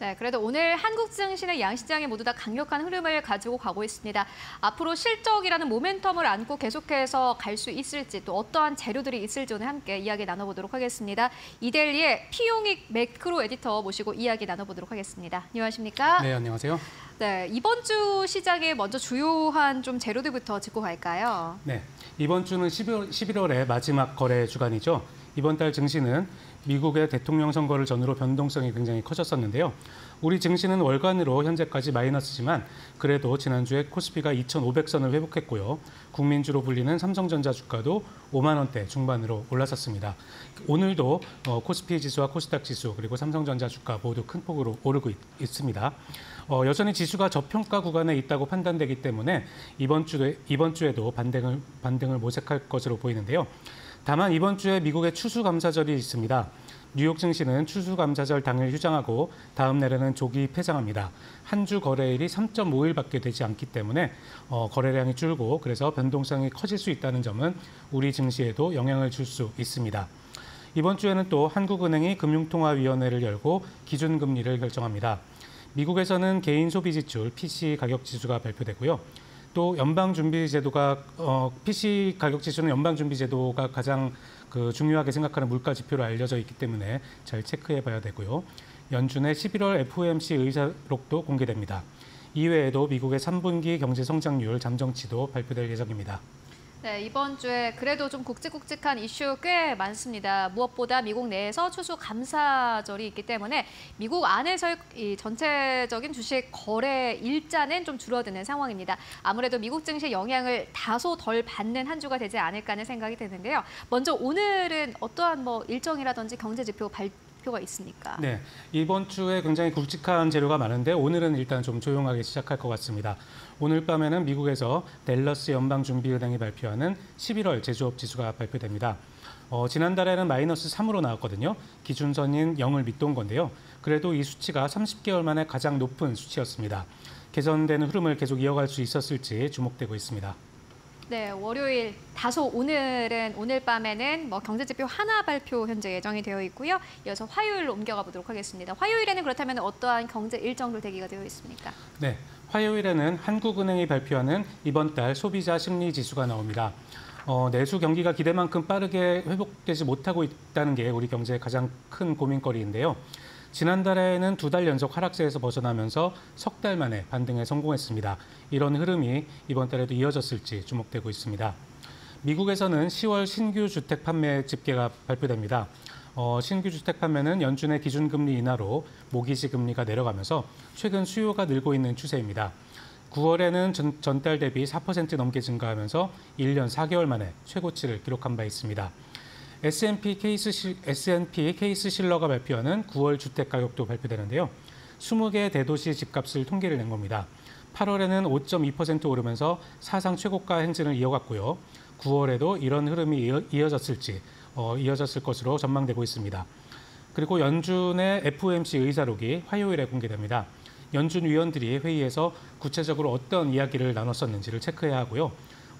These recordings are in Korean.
네, 그래도 오늘 한국 증시는 양시장이 모두 다 강력한 흐름을 가지고 가고 있습니다. 앞으로 실적이라는 모멘텀을 안고 계속해서 갈 수 있을지 또 어떠한 재료들이 있을지 오늘 함께 이야기 나눠보도록 하겠습니다. 이데일리의 피용익 매크로 에디터 모시고 이야기 나눠보도록 하겠습니다. 안녕하십니까? 네, 안녕하세요. 네, 이번 주 시장의 먼저 주요한 좀 재료들부터 짚고 갈까요? 네, 이번 주는 11월의 마지막 거래 주간이죠. 이번 달 증시는 미국의 대통령 선거를 전후로 변동성이 굉장히 커졌었는데요. 우리 증시는 월간으로 현재까지 마이너스지만 그래도 지난주에 코스피가 2,500선을 회복했고요. 국민주로 불리는 삼성전자 주가도 5만 원대 중반으로 올랐었습니다. 오늘도 코스피 지수와 코스닥 지수 그리고 삼성전자 주가 모두 큰 폭으로 오르고 있습니다. 여전히 지수가 저평가 구간에 있다고 판단되기 때문에 이번 주에도 반등을 모색할 것으로 보이는데요. 다만 이번 주에 미국의 추수감사절이 있습니다. 뉴욕 증시는 추수감사절 당일 휴장하고 다음 날에는 조기 폐장합니다. 한 주 거래일이 3.5일밖에 되지 않기 때문에 거래량이 줄고 그래서 변동성이 커질 수 있다는 점은 우리 증시에도 영향을 줄 수 있습니다. 이번 주에는 또 한국은행이 금융통화위원회를 열고 기준금리를 결정합니다. 미국에서는 개인소비지출 PCE 가격지수가 발표되고요. 또 PC 가격지수는 연방준비제도가 가장 중요하게 생각하는 물가 지표로 알려져 있기 때문에 잘 체크해봐야 되고요. 연준의 11월 FOMC 의사록도 공개됩니다. 이외에도 미국의 3분기 경제 성장률 잠정치도 발표될 예정입니다. 네, 이번 주에 그래도 좀 굵직굵직한 이슈 꽤 많습니다. 무엇보다 미국 내에서 추수감사절이 있기 때문에 미국 안에서의 이 전체적인 주식 거래 일자는 좀 줄어드는 상황입니다. 아무래도 미국 증시의 영향을 다소 덜 받는 한 주가 되지 않을까 하는 생각이 드는데요. 먼저 오늘은 어떠한 일정이라든지 경제 지표 발표가 있습니까? 네, 이번 주에 굉장히 굵직한 재료가 많은데 오늘은 일단 좀 조용하게 시작할 것 같습니다. 오늘 밤에는 미국에서 댈러스 연방준비은행이 발표하는 11월 제조업 지수가 발표됩니다. 지난달에는 마이너스 3으로 나왔거든요. 기준선인 0을 밑돈 건데요. 그래도 이 수치가 30개월 만에 가장 높은 수치였습니다. 개선되는 흐름을 계속 이어갈 수 있었을지 주목되고 있습니다. 네, 월요일 다소 오늘 밤에는 경제지표 하나 발표 현재 예정이 되어 있고요. 이어서 화요일로 옮겨가 보도록 하겠습니다. 화요일에는 그렇다면 어떠한 경제 일정들 대기가 되어 있습니까? 네, 화요일에는 한국은행이 발표하는 이번 달 소비자 심리 지수가 나옵니다. 내수 경기가 기대만큼 빠르게 회복되지 못하고 있다는 게 우리 경제의 가장 큰 고민거리인데요. 지난달에는 2달 연속 하락세에서 벗어나면서 석 달 만에 반등에 성공했습니다. 이런 흐름이 이번 달에도 이어졌을지 주목되고 있습니다. 미국에서는 10월 신규 주택 판매 집계가 발표됩니다. 신규 주택 판매는 연준의 기준금리 인하로 모기지 금리가 내려가면서 최근 수요가 늘고 있는 추세입니다. 9월에는 전달 대비 4% 넘게 증가하면서 1년 4개월 만에 최고치를 기록한 바 있습니다. S&P 케이스 실러가 발표하는 9월 주택 가격도 발표되는데요. 20개 대도시 집값을 통계를 낸 겁니다. 8월에는 5.2% 오르면서 사상 최고가 행진을 이어갔고요. 9월에도 이런 흐름이 이어졌을 것으로 전망되고 있습니다. 그리고 연준의 FOMC 의사록이 화요일에 공개됩니다. 연준 위원들이 회의에서 구체적으로 어떤 이야기를 나눴었는지를 체크해야 하고요.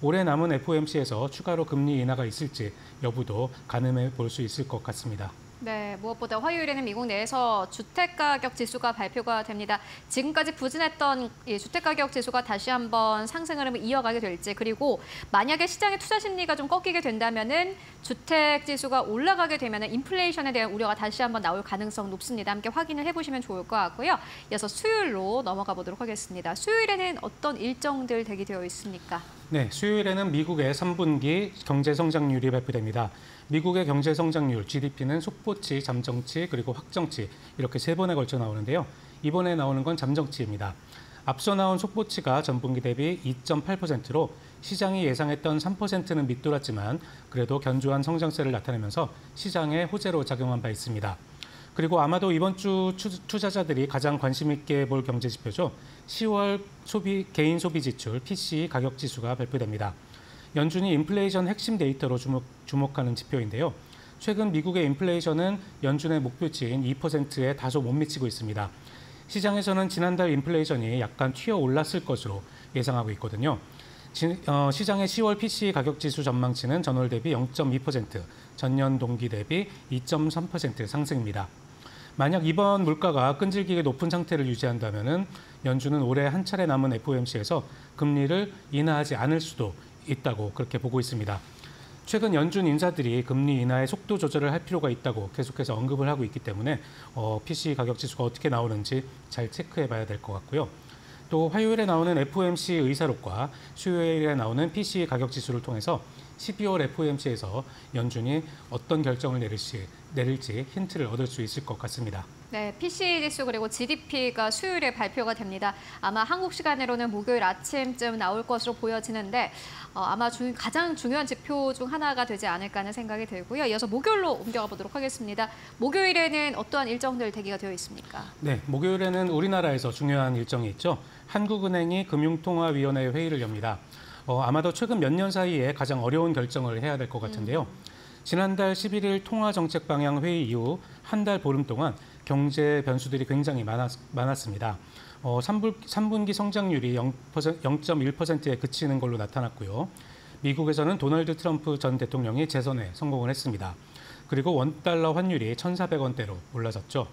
올해 남은 FOMC에서 추가로 금리 인하가 있을지 여부도 가늠해 볼 수 있을 것 같습니다. 네, 무엇보다 화요일에는 미국 내에서 주택가격 지수가 발표가 됩니다. 지금까지 부진했던 이 주택가격 지수가 다시 한번 상승 흐름을 이어가게 될지, 그리고 만약에 시장의 투자 심리가 좀 꺾이게 된다면은 주택 지수가 올라가게 되면은 인플레이션에 대한 우려가 다시 한번 나올 가능성 높습니다. 함께 확인을 해보시면 좋을 것 같고요. 이어서 수요일로 넘어가 보도록 하겠습니다. 수요일에는 어떤 일정들 대기되어 있습니까? 네, 수요일에는 미국의 3분기 경제 성장률이 발표됩니다. 미국의 경제 성장률, GDP는 속보치, 잠정치, 그리고 확정치 이렇게 3번에 걸쳐 나오는데요. 이번에 나오는 건 잠정치입니다. 앞서 나온 속보치가 전분기 대비 2.8%로 시장이 예상했던 3%는 밑돌았지만 그래도 견조한 성장세를 나타내면서 시장의 호재로 작용한 바 있습니다. 그리고 아마도 이번 주 투자자들이 가장 관심 있게 볼 경제 지표죠. 10월 개인 소비 지출 PCE 가격 지수가 발표됩니다. 연준이 인플레이션 핵심 데이터로 주목하는 지표인데요. 최근 미국의 인플레이션은 연준의 목표치인 2%에 다소 못 미치고 있습니다. 시장에서는 지난달 인플레이션이 약간 튀어 올랐을 것으로 예상하고 있거든요. 시장의 10월 PCE 가격지수 전망치는 전월 대비 0.2%, 전년 동기 대비 2.3% 상승입니다. 만약 이번 물가가 끈질기게 높은 상태를 유지한다면 연준은 올해 한 차례 남은 FOMC에서 금리를 인하하지 않을 수도 있다고 그렇게 보고 있습니다. 최근 연준 인사들이 금리 인하의 속도 조절을 할 필요가 있다고 계속해서 언급을 하고 있기 때문에 PC 가격 지수가 어떻게 나오는지 잘 체크해 봐야 될 것 같고요. 또 화요일에 나오는 FOMC 의사록과 수요일에 나오는 PC 가격 지수를 통해서 12월 FOMC에서 연준이 어떤 결정을 내릴지 힌트를 얻을 수 있을 것 같습니다. 네, PC 지수 그리고 GDP가 수요일에 발표가 됩니다. 아마 한국 시간으로는 목요일 아침쯤 나올 것으로 보여지는데 아마 가장 중요한 지표 중 하나가 되지 않을까 하는 생각이 들고요. 이어서 목요일로 옮겨가 보도록 하겠습니다. 목요일에는 어떠한 일정들 대기가 되어 있습니까? 네, 목요일에는 우리나라에서 중요한 일정이 있죠. 한국은행이 금융통화위원회 회의를 엽니다. 아마도 최근 몇 년 사이에 가장 어려운 결정을 해야 될 것 같은데요. 지난달 11일 통화정책 방향 회의 이후 한 달 보름 동안 경제 변수들이 굉장히 많았습니다. 3분기 성장률이 0.1%에 그치는 걸로 나타났고요. 미국에서는 도널드 트럼프 전 대통령이 재선에 성공을 했습니다. 그리고 원달러 환율이 1,400원대로 올라섰죠.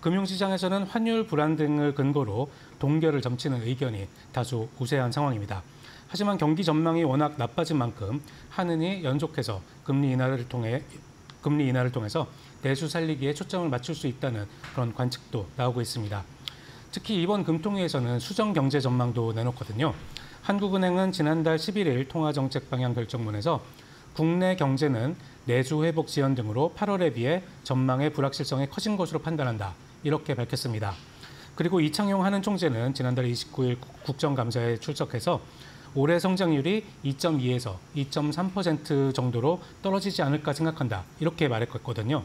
금융시장에서는 환율 불안 등을 근거로 동결을 점치는 의견이 다소 우세한 상황입니다. 하지만 경기 전망이 워낙 나빠진 만큼 한은이 연속해서 금리 인하를 통해서 내수 살리기에 초점을 맞출 수 있다는 그런 관측도 나오고 있습니다. 특히 이번 금통위에서는 수정 경제 전망도 내놓거든요. 한국은행은 지난달 11일 통화정책 방향 결정문에서 국내 경제는 내수 회복 지연 등으로 8월에 비해 전망의 불확실성이 커진 것으로 판단한다. 이렇게 밝혔습니다. 그리고 이창용 한은 총재는 지난달 29일 국정감사에 출석해서 올해 성장률이 2.2에서 2.3% 정도로 떨어지지 않을까 생각한다. 이렇게 말했거든요.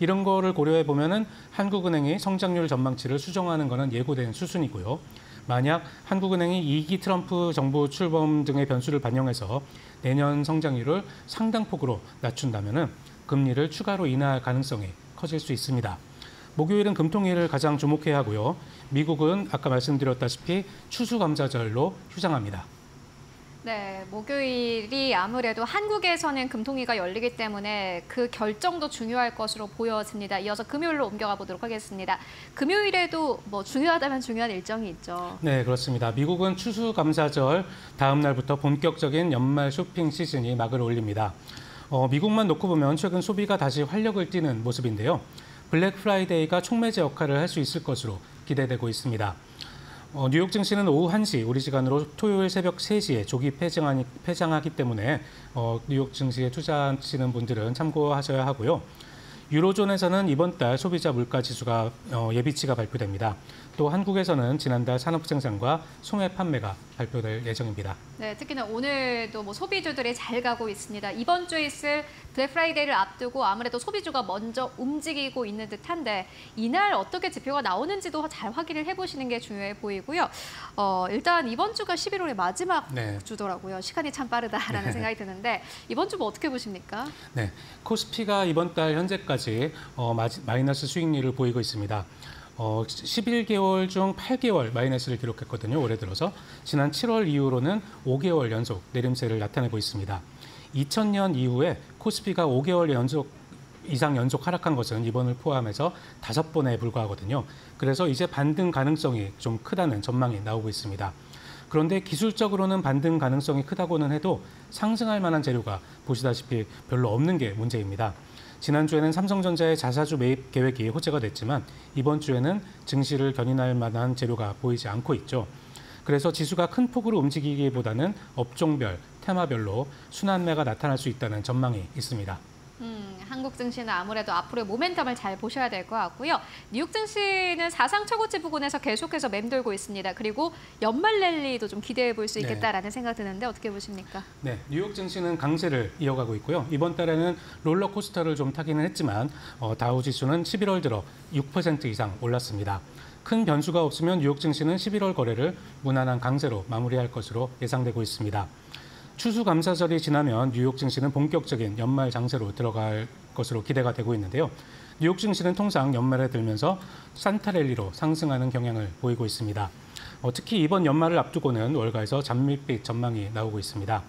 이런 거를 고려해 보면은 한국은행이 성장률 전망치를 수정하는 것은 예고된 수순이고요. 만약 한국은행이 2기 트럼프 정부 출범 등의 변수를 반영해서 내년 성장률을 상당폭으로 낮춘다면은 금리를 추가로 인하할 가능성이 커질 수 있습니다. 목요일은 금통위를 가장 주목해야 하고요. 미국은 아까 말씀드렸다시피 추수감사절로 휴장합니다. 네, 목요일이 아무래도 한국에서는 금통위가 열리기 때문에 그 결정도 중요할 것으로 보여집니다. 이어서 금요일로 옮겨가 보도록 하겠습니다. 금요일에도 중요하다면 중요한 일정이 있죠. 네, 그렇습니다. 미국은 추수감사절 다음 날부터 본격적인 연말 쇼핑 시즌이 막을 올립니다. 미국만 놓고 보면 최근 소비가 다시 활력을 띠는 모습인데요. 블랙 프라이데이가 촉매제 역할을 할 수 있을 것으로 기대되고 있습니다. 뉴욕 증시는 오후 1시 우리 시간으로 토요일 새벽 3시에 조기 폐장하기 때문에 뉴욕 증시에 투자하시는 분들은 참고하셔야 하고요. 유로존에서는 이번 달 소비자 물가 지수가 예비치가 발표됩니다. 또 한국에서는 지난달 산업 생산과 소매 판매가 발표될 예정입니다. 네, 특히나 오늘도 소비주들이 잘 가고 있습니다. 이번 주에 있을 블랙 프라이데이를 앞두고 아무래도 소비주가 먼저 움직이고 있는 듯한데 이날 어떻게 지표가 나오는지도 잘 확인을 해보시는 게 중요해 보이고요. 일단 이번 주가 11월의 마지막 주더라고요. 시간이 참 빠르다라는 생각이 드는데 이번 주 어떻게 보십니까? 네, 코스피가 이번 달 현재까지 마이너스 수익률을 보이고 있습니다. 11개월 중 8개월 마이너스를 기록했거든요. 올해 들어서 지난 7월 이후로는 5개월 연속 내림세를 나타내고 있습니다. 2000년 이후에 코스피가 5개월 이상 연속 하락한 것은 이번을 포함해서 5번에 불과하거든요. 그래서 이제 반등 가능성이 좀 크다는 전망이 나오고 있습니다. 그런데 기술적으로는 반등 가능성이 크다고는 해도 상승할 만한 재료가 보시다시피 별로 없는 게 문제입니다. 지난주에는 삼성전자의 자사주 매입 계획이 호재가 됐지만 이번 주에는 증시를 견인할 만한 재료가 보이지 않고 있죠. 그래서 지수가 큰 폭으로 움직이기보다는 업종별, 테마별로 순환매가 나타날 수 있다는 전망이 있습니다. 한국 증시는 아무래도 앞으로의 모멘텀을 잘 보셔야 될 것 같고요. 뉴욕 증시는 사상 최고치 부근에서 계속해서 맴돌고 있습니다. 그리고 연말 랠리도 좀 기대해 볼 수 있겠다라는 생각 드는데 어떻게 보십니까? 네, 뉴욕 증시는 강세를 이어가고 있고요. 이번 달에는 롤러코스터를 좀 타기는 했지만 다우 지수는 11월 들어 6% 이상 올랐습니다. 큰 변수가 없으면 뉴욕 증시는 11월 거래를 무난한 강세로 마무리할 것으로 예상되고 있습니다. 추수감사절이 지나면 뉴욕 증시는 본격적인 연말 장세로 들어갈 것으로 기대가 되고 있는데요. 뉴욕 증시는 통상 연말에 들면서 산타랠리로 상승하는 경향을 보이고 있습니다. 특히 이번 연말을 앞두고는 월가에서 잠밋빛 전망이 나오고 있습니다.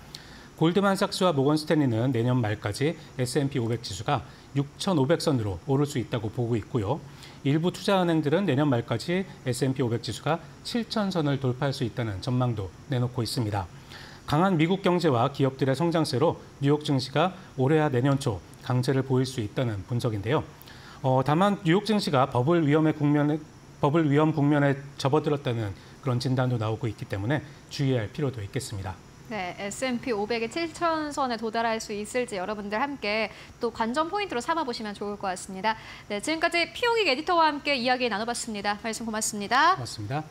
골드만삭스와 모건스탠리는 내년 말까지 S&P 500 지수가 6,500선으로 오를 수 있다고 보고 있고요. 일부 투자은행들은 내년 말까지 S&P 500 지수가 7,000선을 돌파할 수 있다는 전망도 내놓고 있습니다. 강한 미국 경제와 기업들의 성장세로 뉴욕 증시가 올해와 내년 초 강세를 보일 수 있다는 분석인데요. 다만 뉴욕 증시가 버블 위험 국면에 접어들었다는 그런 진단도 나오고 있기 때문에 주의할 필요도 있겠습니다. 네, S&P 500의 7,000선에 도달할 수 있을지 여러분들 함께 또 관전 포인트로 삼아보시면 좋을 것 같습니다. 네, 지금까지 피용익 에디터와 함께 이야기 나눠봤습니다. 말씀 고맙습니다. 고맙습니다.